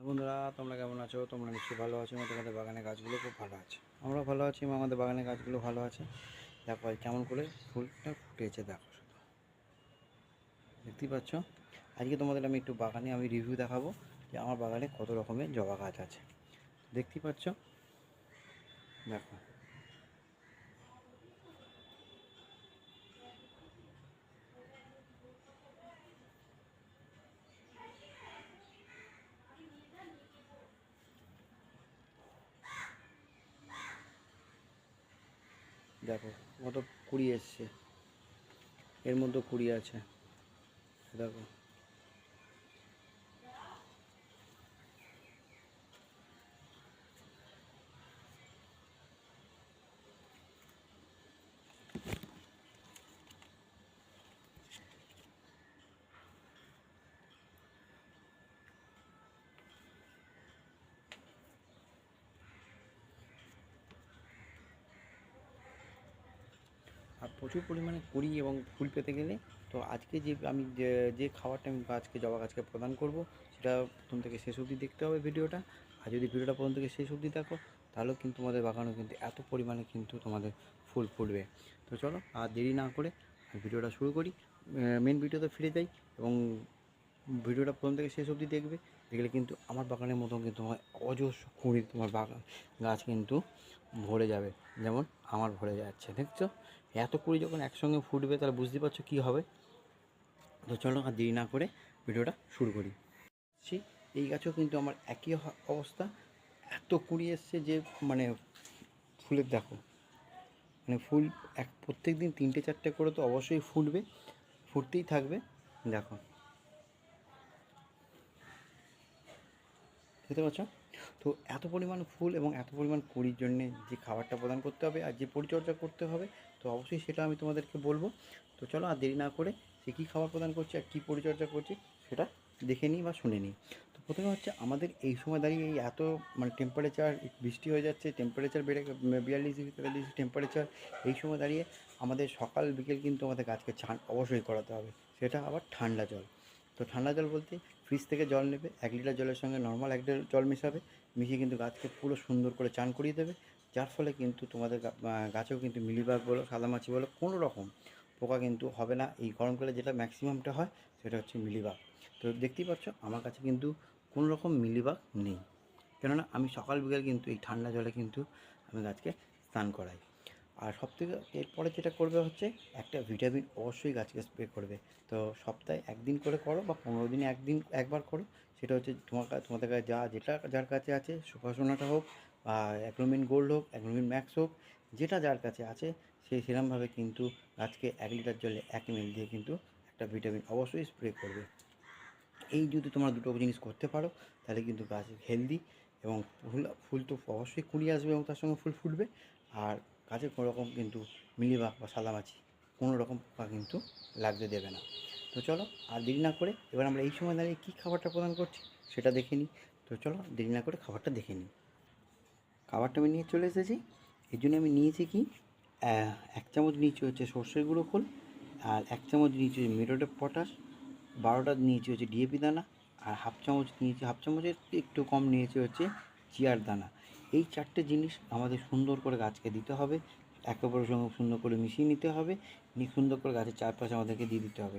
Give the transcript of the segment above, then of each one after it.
বন্ধুরা, তোমরা কেমন আছো? তোমরা নিশ্চয়ই ভালো আছো। তোমাদের বাগানের গাছগুলো খুব ভালো আছে, আমরা ভালো আছি এবং আমাদের বাগানের গাছগুলো ভালো আছে। দেখো কেমন করে ফুলটা ফুটেছে, দেখো শুধু দেখতেই পাচ্ছ। আজকে তোমাদের আমি একটু বাগানে রিভিউ দেখাবো যে আমার বাগানে কত রকমের জবা গাছ আছে। দেখতেই পাচ্ছ, দেখো দেখো কত কুড়ি এসছে, এর মধ্যে কুড়ি আছে, দেখো। আর প্রচুর পরিমাণে কুড়ি এবং ফুল পেতে গেলে তো আজকে যে খাবারটা আমি আজকে জবা গাছকে প্রদান করব, সেটা প্রথম থেকে শেষ অবধি দেখতে হবে ভিডিওটা। আর যদি ভিডিওটা প্রথম থেকে শেষ অবধি দেখো, তাহলেও কিন্তু তোমাদের বাগানেও কিন্তু এত পরিমাণে কিন্তু তোমাদের ফুল ফুটবে। তো চলো আর দেরি না করে ভিডিওটা শুরু করি। মেন ভিডিওতে ফিরে যাই এবং ভিডিওটা প্রথম থেকে শেষ অবধি দেখবে। দেখলে কিন্তু আমার বাগানের মতন কিন্তু তোমার অজস্র কুড়ি তোমার বাগান গাছ কিন্তু ভরে যাবে, যেমন আমার ভরে যাচ্ছে, দেখছো? এত কুড়ি যখন একসঙ্গে ফুটবে তাহলে বুঝতে পারছো কী হবে। তো চলো আর দেরি না করে ভিডিওটা শুরু করি। এই গাছেও কিন্তু আমার একই অবস্থা, এত কুড়ি এসছে যে মানে ফুলের দেখো, মানে ফুল প্রত্যেক দিন 3-4টে করে তো অবশ্যই ফুটবে, ফুটতেই থাকবে। দেখো বুঝতে পারছো? তো এত পরিমাণ ফুল এবং এত পরিমাণ কুড়ির জন্যে যে খাবারটা প্রদান করতে হবে আর যে পরিচর্যা করতে হবে, তো অবশ্যই সেটা আমি তোমাদেরকে বলবো। তো চলো আর দেরি না করে সে কী খাবার প্রদান করছি আর কী পরিচর্যা করছি সেটা দেখে নিই বা শুনে নিই। তো প্রথমে হচ্ছে আমাদের এই সময় দাঁড়িয়ে এই এত মানে টেম্পারেচার, বৃষ্টি হয়ে যাচ্ছে, টেম্পারেচার বেড়ে 42-43 টেম্পারেচার। এই সময় দাঁড়িয়ে আমাদের সকাল বিকেল কিন্তু আমাদের গাছকে চান অবশ্যই করাতে হবে, সেটা আবার ঠান্ডা জল। তো ঠান্ডা জল বলতে ফ্রিজ থেকে জল নেবে, 1 লিটার জলের সঙ্গে নর্মাল 1 লিটার জল মেশাবে, মিশিয়ে কিন্তু গাছকে পুরো সুন্দর করে চান করিয়ে দেবে। যার ফলে কিন্তু তোমাদের গাছেও কিন্তু মিলিবাগ বলো, সাদামাছি বলো, কোনো রকম পোকা কিন্তু হবে না। এই গরমকালে যেটা ম্যাক্সিমামটা হয় সেটা হচ্ছে মিলিবাগ। তো দেখতেই পাচ্ছ আমার কাছে কিন্তু কোনো রকম মিলিবাগ নেই, কেননা আমি সকাল বিকেল কিন্তু এই ঠান্ডা জলে কিন্তু আমি গাছকে স্নান করাই। আর সবথেকে এরপরে যেটা করবে হচ্ছে একটা ভিটামিন অবশ্যই গাছকে স্প্রে করবে। তো সপ্তাহে 1 দিন করে করো বা 15 দিনে একবার করো। সেটা হচ্ছে তোমাদের কাছে যার কাছে আছে, সুপারসোনাটা হোক বা অ্যাগ্রোমিন গোল্ড হোক, অ্যাগ্রোমিন ম্যাক্স হোক, যেটা যার কাছে আছে সে সেরকমভাবে কিন্তু গাছকে 1 লিটার জলে 1 ml দিয়ে কিন্তু একটা ভিটামিন অবশ্যই স্প্রে করবে। এই যদি তোমরা দুটো জিনিস করতে পারো তাহলে কিন্তু গাছ হেলদি এবং ফুল ফুল তো অবশ্যই কুড়িয়ে আসবে এবং তার সঙ্গে ফুল ফুটবে। আর গাছে কোনো রকম কিন্তু মিলিবাগ বা সাদামাছি কোনো রকম পোকা কিন্তু লাগতে দেবে না। তো চলো আর দেরি না করে এবার আমরা এই সময় দাঁড়িয়ে কী খাবারটা প্রদান করছি সেটা দেখে নিই। তো চলো দেরি না করে খাবারটা দেখে নিই। খাবারটা আমি নিয়ে চলে এসেছি। এই জন্য আমি নিয়েছি কি, 1 চামচ নিয়েছি হচ্ছে সর্ষের গুঁড়ো খোল, আর 1 চামচ নিয়েছি মিরোড অফ পটাশ, 12টা নিয়েছি হচ্ছে ডিএপি দানা, আর হাফ চামচ নিয়েছি, হাফ চামচের একটু কম নিয়েছি হচ্ছে চিয়ার দানা। এই 4টে জিনিস আমাদের সুন্দর করে গাছকে দিতে হবে, একে অপরের সঙ্গে সুন্দর করে মিশিয়ে নিতে হবে, নিয়ে সুন্দর করে গাছের চারপাশে আমাদেরকে দিয়ে দিতে হবে।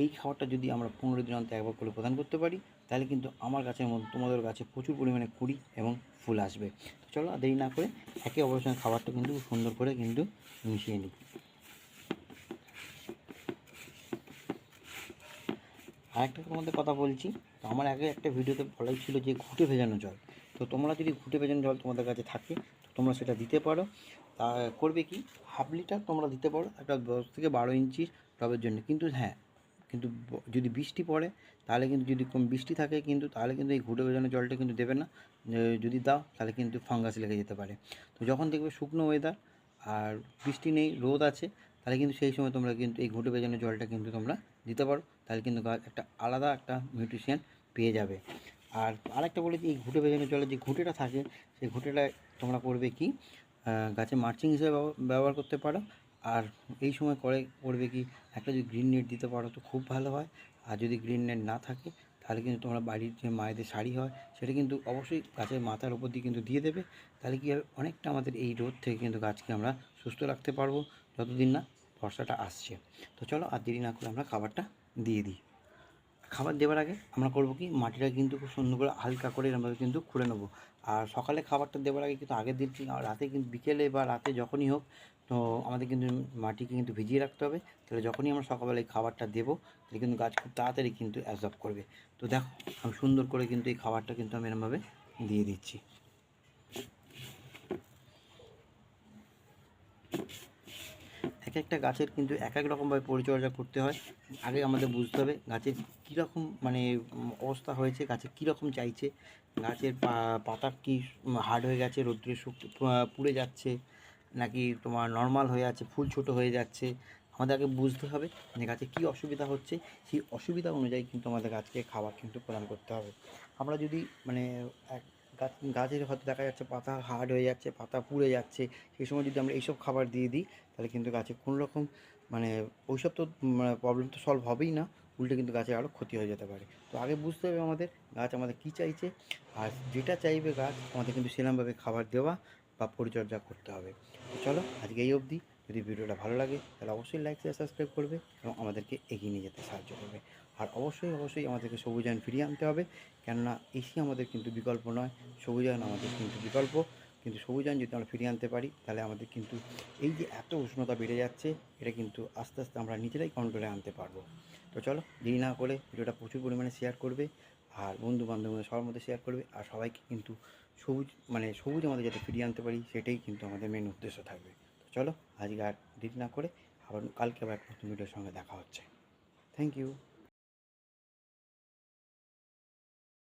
এই খাবারটা যদি আমরা 15 দিন অন্তর একবার করে প্রদান করতে পারি তাহলে কিন্তু আমার গাছের মধ্যে তোমাদের গাছে প্রচুর পরিমাণে কুড়ি এবং ফুল আসবে। তো চলো দেরি না করে একে অপরের সঙ্গে খাবারটা কিন্তু সুন্দর করে কিন্তু মিশিয়ে নিই। আরেকটা তোমাদের কথা বলছি, তো আমার আগে একটা ভিডিওতে বলাই ছিল যে ঘুঁটে ভেজানো জল। তো তোমরা যদি ঘুঁটে ভেজানো জল তোমাদের কাছে থাকে তো তোমরা সেটা দিতে পারো। তা করবে কি, হাফ লিটার তোমরা দিতে পারো একটা 10 থেকে 12 ইঞ্চির টবের জন্য। কিন্তু হ্যাঁ, কিন্তু যদি বৃষ্টি পড়ে তাহলে কিন্তু, যদি কম বৃষ্টি থাকে কিন্তু তাহলে কিন্তু এই ঘুঁটে ভেজানো জলটা কিন্তু দেবে না। যদি দাও তাহলে কিন্তু ফাঙ্গাস লেগে যেতে পারে। তো যখন দেখবে শুকনো ওয়েদার আর বৃষ্টি নেই, রোদ আছে, তাহলে কিন্তু সেই সময় তোমরা কিন্তু এই ঘুঁটে ভেজানো জলটা কিন্তু তোমরা দিতে পারো। তাহলে কিন্তু গাছ একটা আলাদা একটা নিউট্রিশন পেয়ে যাবে। আর আরেকটা বলি যে এই ঘুঁটে ভেজানো জলের যে ঘুঁটেটা থাকে সেই ঘুঁটেটা তোমরা করবে কি, গাছে মালচিং হিসেবে ব্যবহার করতে পারো। আর এই সময় করবে কি, একটা যদি গ্রিন নেট দিতে পারো তো খুব ভালো হয়। আর যদি গ্রিন নেট না থাকে তাহলে কিন্তু তোমরা বাড়ির যে মায়েদের শাড়ি হয় সেটা কিন্তু অবশ্যই গাছের মাথার উপর দিয়ে কিন্তু দিয়ে দেবে। তাহলে কী হবে, অনেকটা আমাদের এই রোদ থেকে কিন্তু গাছকে আমরা সুস্থ রাখতে পারবো যতদিন না বর্ষাটা আসছে। তো চলো আর দেরি না করে আমরা খাবারটা দিয়ে দিই। খাবার দেওয়ার আগে আমরা করবো কি, মাটিটা কিন্তু খুব সুন্দর করে হালকা করে এরমভাবে কিন্তু খুঁড়ে নেবো। আর সকালে খাবারটা দেওয়ার আগে কিন্তু আগের দিন রাতে কিন্তু বিকেলে বা রাতে যখনই হোক, তো আমাদের কিন্তু মাটিকে কিন্তু ভিজিয়ে রাখতে হবে। তাহলে যখনই আমরা সকালবেলা এই খাবারটা দেবো তাহলে কিন্তু গাছ খুব তাড়াতাড়ি কিন্তু অ্যাবজর্ব করবে। তো দেখো আমি সুন্দর করে কিন্তু এই খাবারটা কিন্তু আমি এরমভাবে দিয়ে দিচ্ছি। এক একটা গাছের কিন্তু এক এক রকমভাবে পরিচর্যা করতে হয়। আগে আমাদের বুঝতে হবে গাছের কীরকম মানে অবস্থা হয়েছে, গাছে কীরকম চাইছে, গাছের পাতা কি হার্ড হয়ে গেছে, রৌদ্রে পুড়ে যাচ্ছে, নাকি তোমার নর্মাল হয়ে আছে, ফুল ছোটো হয়ে যাচ্ছে। আমাদের আগে বুঝতে হবে যে গাছে কী অসুবিধা হচ্ছে, সেই অসুবিধা অনুযায়ী কিন্তু আমাদের গাছকে খাবার কিন্তু প্রদান করতে হবে। আমরা যদি মানে এক গাছের হয়তো দেখা যাচ্ছে পাতা হার্ড হয়ে যাচ্ছে, পাতা পুড়ে যাচ্ছে, সেই সময় যদি আমরা এইসব খাবার দিয়ে দিই তাহলে কিন্তু গাছে কোনো রকম মানে ওইসব তো প্রবলেম তো সলভ হবেই না, উল্টে কিন্তু গাছের আরও ক্ষতি হয়ে যেতে পারে। তো আগে বুঝতে হবে আমাদের গাছ আমাদের কী চাইছে, আর যেটা চাইবে গাছ আমাদের কিন্তু সেরকমভাবে খাবার দেওয়া বা পরিচর্যা করতে হবে। তো চলো আজকে এই অবধি। যদি ভিডিওটা ভালো লাগে তাহলে অবশ্যই লাইক শেয়ার সাবস্ক্রাইব করবে এবং আমাদেরকে এগিয়ে নিয়ে যেতে সাহায্য করবে। আর অবশ্যই আমাদেরকে সবুজায়ন ফিরিয়ে আনতে হবে, কেননা এসি আমাদের কিন্তু বিকল্প নয়, সবুজায়ন আমাদের কিন্তু বিকল্প। কিন্তু সবুজায়ন যদি আমরা ফিরিয়ে আনতে পারি তাহলে আমাদের কিন্তু এই যে এত উষ্ণতা বেড়ে যাচ্ছে এটা কিন্তু আস্তে আস্তে আমরা নিজেরাই কন্ট্রোলে আনতে পারবো। তো চলো দেরি না করে ভিডিওটা প্রচুর পরিমাণে শেয়ার করবে, আর বন্ধু বান্ধবদের সবার মধ্যে শেয়ার করবে, আর সবাইকে কিন্তু সবুজ আমাদের যাতে ফিরিয়ে আনতে পারি সেটাই কিন্তু আমাদের মেন উদ্দেশ্য থাকবে। তো চলো আজকে আর দেরি না করে আবার কালকে আবার একটা নতুন ভিডিওর সঙ্গে দেখা হচ্ছে। Thank you.